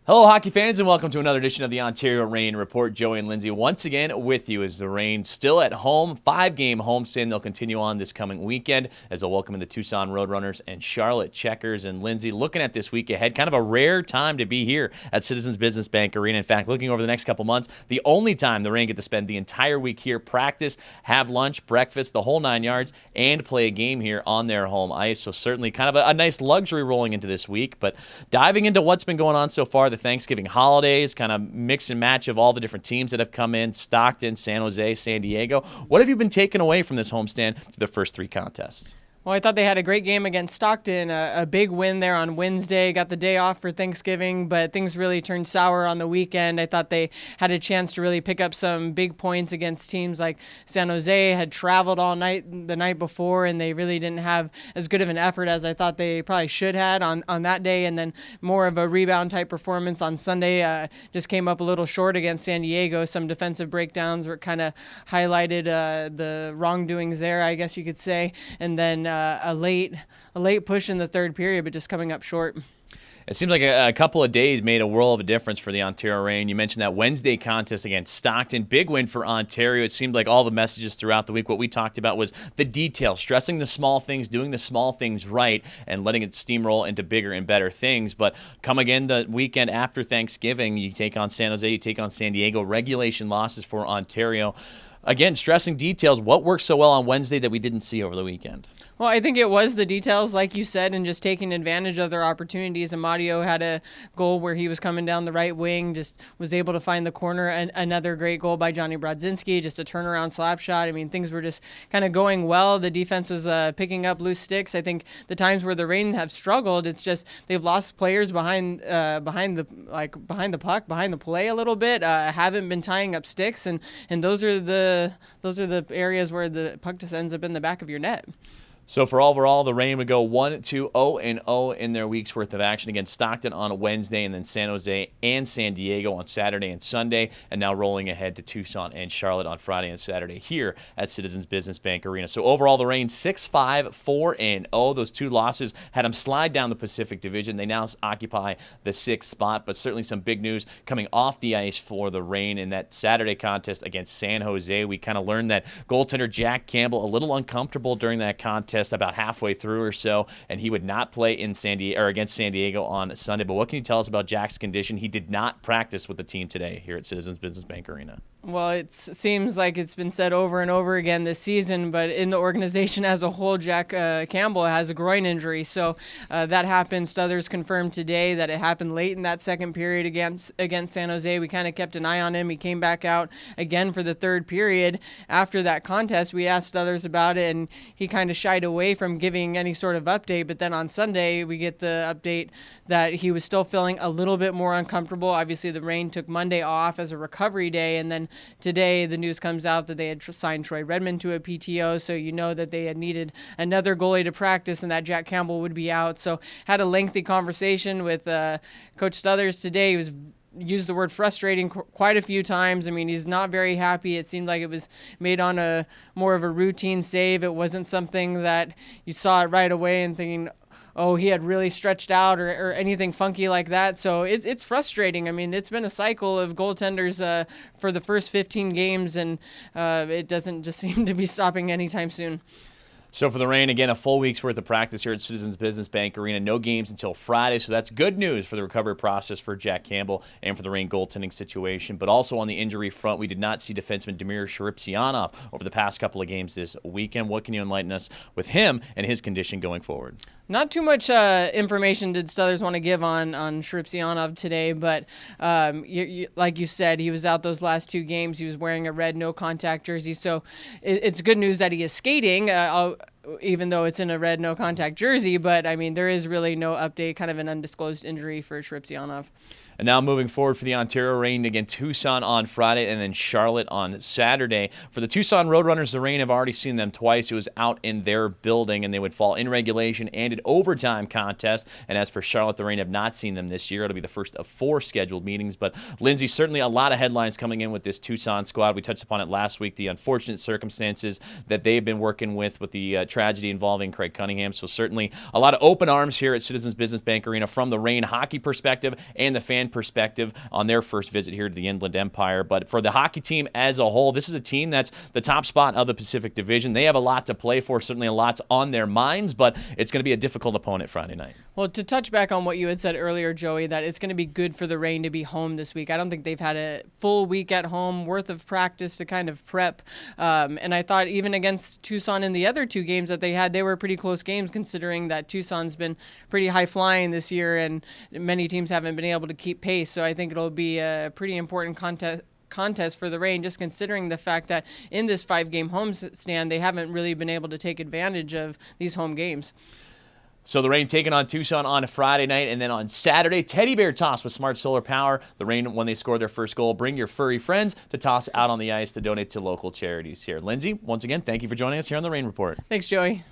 Hello, hockey fans, and welcome to another edition of the Ontario Reign Report. Joey and Lindsay once again with you as the Reign still at home. 5-game homestand. They'll continue on this coming weekend as they'll welcome in the Tucson Roadrunners and Charlotte Checkers. And Lindsay, looking at this week ahead, kind of a rare time to be here at Citizens Business Bank Arena. In fact, looking over the next couple months, the only time the Reign get to spend the entire week here, practice, have lunch, breakfast, the whole 9 yards, and play a game here on their home ice. So certainly kind of a nice luxury rolling into this week. But diving into what's been going on so far, the Thanksgiving holidays, kind of mix and match of all the different teams that have come in, Stockton, San Jose, San Diego. What have you been taking away from this homestand through the first 3 contests? Well, I thought they had a great game against Stockton, a big win there on Wednesday, got the day off for Thanksgiving, but things really turned sour on the weekend. I thought they had a chance to really pick up some big points against teams like San Jose, had traveled all night the night before, and they really didn't have as good of an effort as I thought they probably should had on that day, and then more of a rebound type performance on Sunday. Just came up a little short against San Diego. Some defensive breakdowns were kind of highlighted the wrongdoings there, I guess you could say, and then a late push in the third period, but just coming up short. It seems like a couple of days made a world of a difference for the Ontario Reign. You mentioned that Wednesday contest against Stockton. Big win for Ontario. It seemed like all the messages throughout the week, what we talked about was the details, stressing the small things, doing the small things right, and letting it steamroll into bigger and better things. But come again the weekend after Thanksgiving, you take on San Jose, you take on San Diego. Regulation losses for Ontario. Again, stressing details. What worked so well on Wednesday that we didn't see over the weekend? Well, I think it was the details, like you said, and just taking advantage of their opportunities. Amadio had a goal where he was coming down the right wing, just was able to find the corner. And another great goal by Johnny Brodzinski, just a turnaround slap shot. I mean, things were just kind of going well. The defense was picking up loose sticks. I think the times where the Reign have struggled, it's just they've lost players behind the puck, behind the play a little bit. Haven't been tying up sticks, and those are the areas where the puck just ends up in the back of your net. So for overall, the Reign would go 1-2-0-0 in their week's worth of action against Stockton on Wednesday, and then San Jose and San Diego on Saturday and Sunday, and now rolling ahead to Tucson and Charlotte on Friday and Saturday here at Citizens Business Bank Arena. So overall, the Reign 6-5-4-0. Those 2 losses had them slide down the Pacific Division. They now occupy the 6th spot, but certainly some big news coming off the ice for the Reign in that Saturday contest against San Jose. We kind of learned that goaltender Jack Campbell a little uncomfortable during that contest about halfway through or so, and he would not play in against San Diego on Sunday. But what can you tell us about Jack's condition? He did not practice with the team today here at Citizens Business Bank Arena. Well, it seems like it's been said over and over again this season, but in the organization as a whole, Jack Campbell has a groin injury. So that happened. Stothers confirmed today that it happened late in that second period against San Jose. We kind of kept an eye on him. He came back out again for the third period. After that contest, we asked Stothers about it, and he kind of shied away from giving any sort of update. But then on Sunday, we get the update that he was still feeling a little bit more uncomfortable. Obviously, the Reign took Monday off as a recovery day, and then today the news comes out that they had signed Troy Redmond to a PTO, so you know that they had needed another goalie to practice and that Jack Campbell would be out. So had a lengthy conversation with Coach Stothers today. He was used the word frustrating quite a few times. I mean, he's not very happy. It seemed like it was made on a more of a routine save. It wasn't something that you saw it right away and thinking, oh, he had really stretched out or anything funky like that. So it's frustrating. I mean, it's been a cycle of goaltenders for the first 15 games, and it doesn't just seem to be stopping anytime soon. So for the Reign, again, a full week's worth of practice here at Citizens Business Bank Arena. No games until Friday, so that's good news for the recovery process for Jack Campbell and for the Reign goaltending situation. But also on the injury front, we did not see defenseman Damir Sharipsianov over the past couple of games this weekend. What can you enlighten us with him and his condition going forward? Not too much information did Stothers want to give on Sharipsianov today, but like you said, he was out those last 2 games. He was wearing a red no-contact jersey, so it's good news that he is skating, even though it's in a red no-contact jersey. But, I mean, there is really no update, kind of an undisclosed injury for Sharipsianov. And now moving forward for the Ontario Reign, again, Tucson on Friday and then Charlotte on Saturday. For the Tucson Roadrunners, the Reign have already seen them twice. It was out in their building, and they would fall in regulation and in overtime contest. And as for Charlotte, the Reign have not seen them this year. It'll be the first of 4 scheduled meetings. But, Lindsay, certainly a lot of headlines coming in with this Tucson squad. We touched upon it last week, the unfortunate circumstances that they've been working with the tragedy involving Craig Cunningham. So certainly a lot of open arms here at Citizens Business Bank Arena from the Reign hockey perspective and the fan perspective on their first visit here to the Inland Empire. But for the hockey team as a whole, this is a team that's the top spot of the Pacific Division. They have a lot to play for, certainly a lot's on their minds, but it's going to be a difficult opponent Friday night. Well, to touch back on what you had said earlier, Joey, that it's going to be good for the Reign to be home this week. I don't think they've had a full week at home worth of practice to kind of prep. And I thought even against Tucson in the other two games that they had, they were pretty close games considering that Tucson's been pretty high flying this year and many teams haven't been able to keep pace. So I think it'll be a pretty important contest for the Reign, just considering the fact that in this 5-game homestand, they haven't really been able to take advantage of these home games. So the Reign taking on Tucson on a Friday night, and then on Saturday, teddy bear toss with Smart Solar Power. The Reign, when they score their first goal, bring your furry friends to toss out on the ice to donate to local charities here. Lindsay, once again, thank you for joining us here on the Reign Report. Thanks, Joey.